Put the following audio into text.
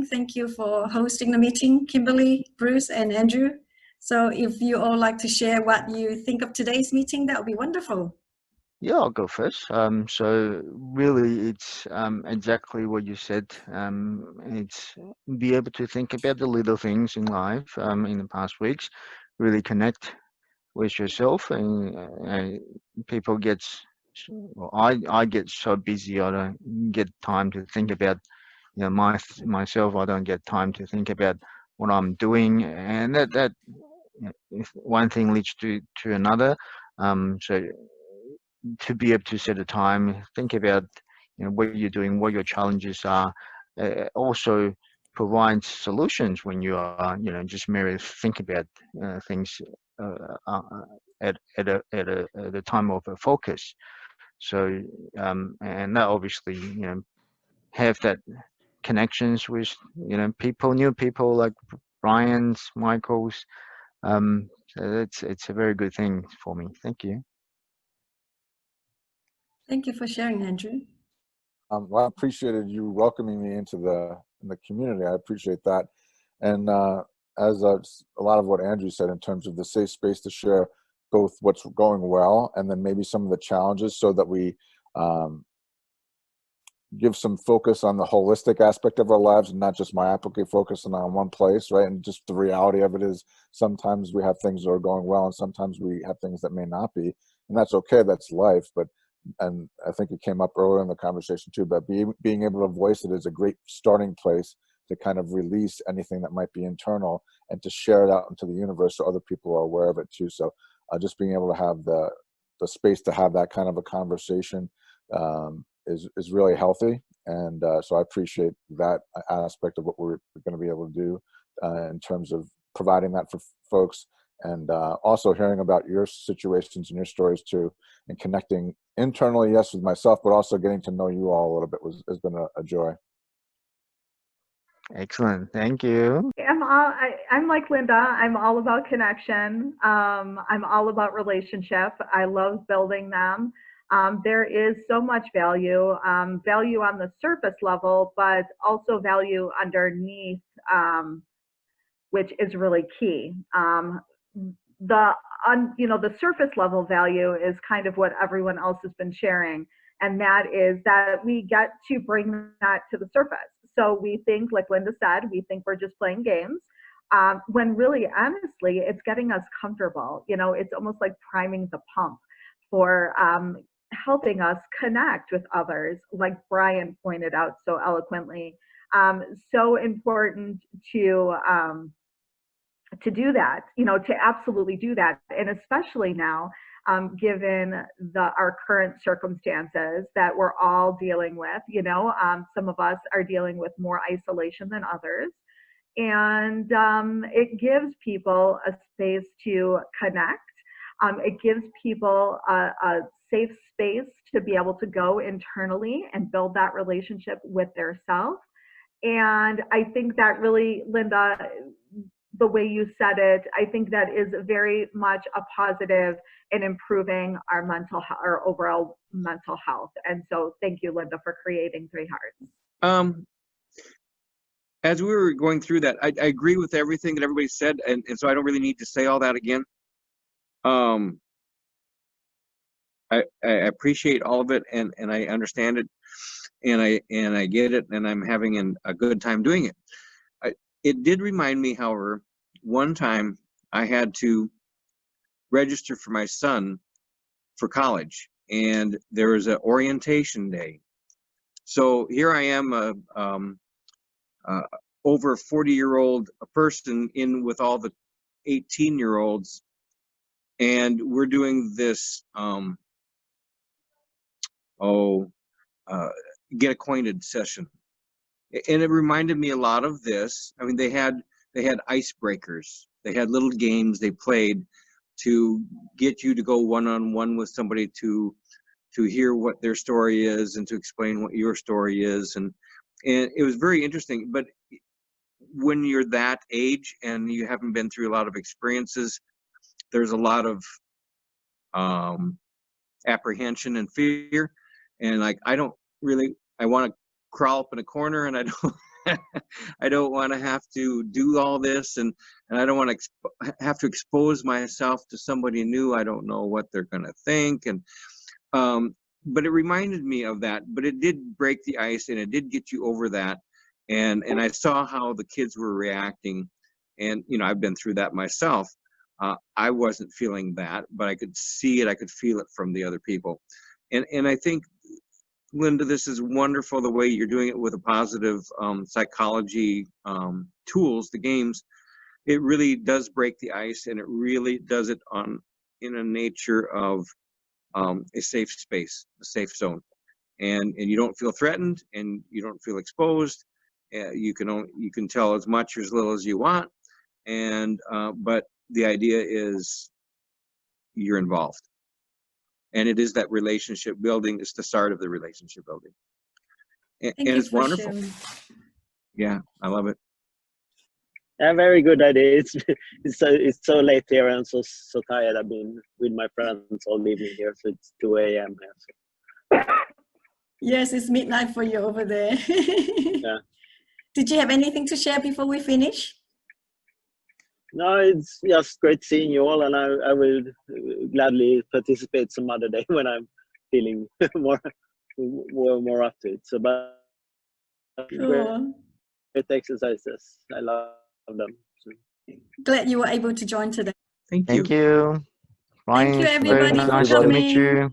Thank you for hosting the meeting, Kimberly, Bruce, and Andrew. So if you all like to share what you think of today's meeting, that would be wonderful. Yeah, I'll go first. So really, it's exactly what you said. It's be able to think about the little things in life in the past weeks, really connect with yourself, and people well, I get so busy, I don't get time to think about, myself. I don't get time to think about what I'm doing, and that if one thing leads to another. So to be able to set a time, think about what you're doing, what your challenges are, also provides solutions when you are just merely think about things uh, uh, at a time of a focus. So and that obviously have that connections with people, new people like Brian's, Michael's. So it's a very good thing for me. Thank you. Thank you for sharing, Andrew. Well, I appreciated you welcoming me into the community. I appreciate that. And as a lot of what Andrew said in terms of the safe space to share both what's going well and then maybe some of the challenges, so that we give some focus on the holistic aspect of our lives and not just myopically focusing on one place, right? And just the reality of it is sometimes we have things that are going well and sometimes we have things that may not be. And that's okay, that's life. And I think it came up earlier in the conversation too, but being able to voice it is a great starting place to kind of release anything that might be internal and to share it out into the universe so other people are aware of it too. So just being able to have the space to have that kind of a conversation is really healthy. And so I appreciate that aspect of what we're going to be able to do in terms of providing that for folks. And also hearing about your situations and your stories too, and connecting internally, yes, with myself, but also getting to know you all a little bit has been a joy. Excellent. Thank you. I'm like Linda. I'm all about connection. I'm all about relationship. I love building them. There is so much value on the surface level, but also value underneath, which is really key. The surface level value is kind of what everyone else has been sharing, and that is that we get to bring that to the surface. So we think, like Linda said, we think we're just playing games, when really, honestly, it's getting us comfortable. It's almost like priming the pump for helping us connect with others, like Brian pointed out so eloquently. So important to do that, to absolutely do that. And especially now, given our current circumstances that we're all dealing with, some of us are dealing with more isolation than others. And it gives people a space to connect. It gives people a safe space to be able to go internally and build that relationship with their self. And I think that really, Linda, the way you said it, I think that is very much a positive in improving our overall mental health. And so thank you, Linda, for creating 3Hearts. As we were going through that, I agree with everything that everybody said, and so I don't really need to say all that again. I appreciate all of it, and I understand it, and I get it, and I'm having a good time doing it. It did remind me, however, one time I had to register for my son for college, and there was an orientation day. So here I am, over 40-year-old person in with all the 18-year-olds, and we're doing this get acquainted session, and it reminded me a lot of this. I mean, they had icebreakers, they had little games they played to get you to go one-on-one with somebody to hear what their story is and to explain what your story is, and it was very interesting. But when you're that age and you haven't been through a lot of experiences, there's a lot of apprehension and fear, and like I want to crawl up in a corner, and I I don't want to have to do all this, and I don't want to have to expose myself to somebody new. I don't know what they're going to think, and but it reminded me of that. But it did break the ice, and it did get you over that. And I saw how the kids were reacting, and you know, I've been through that myself. I wasn't feeling that, but I could see it. I could feel it from the other people, and I think, Linda, this is wonderful the way you're doing it with a positive psychology tools, the games. It really does break the ice, and it really does it in a nature of a safe space, a safe zone, and you don't feel threatened, and you don't feel exposed. You can tell as much or as little as you want, and but the idea is you're involved. And it is that relationship building. It's the start of the relationship building. And it's wonderful. Sharing. Yeah, I love it. Yeah, very good idea. It's so late here. I'm so tired. I've been with my friends all evening here, so it's 2 a.m. here. So. Yes, it's midnight for you over there. Yeah. Did you have anything to share before we finish? No, it's just great seeing you all, and I will gladly participate some other day when I'm feeling more up to it. So, but Cool. great exercises. I love them. So. Glad you were able to join today. Thank you. Thank you. Thank you, Ryan, everybody, very for nice to meet coming. you.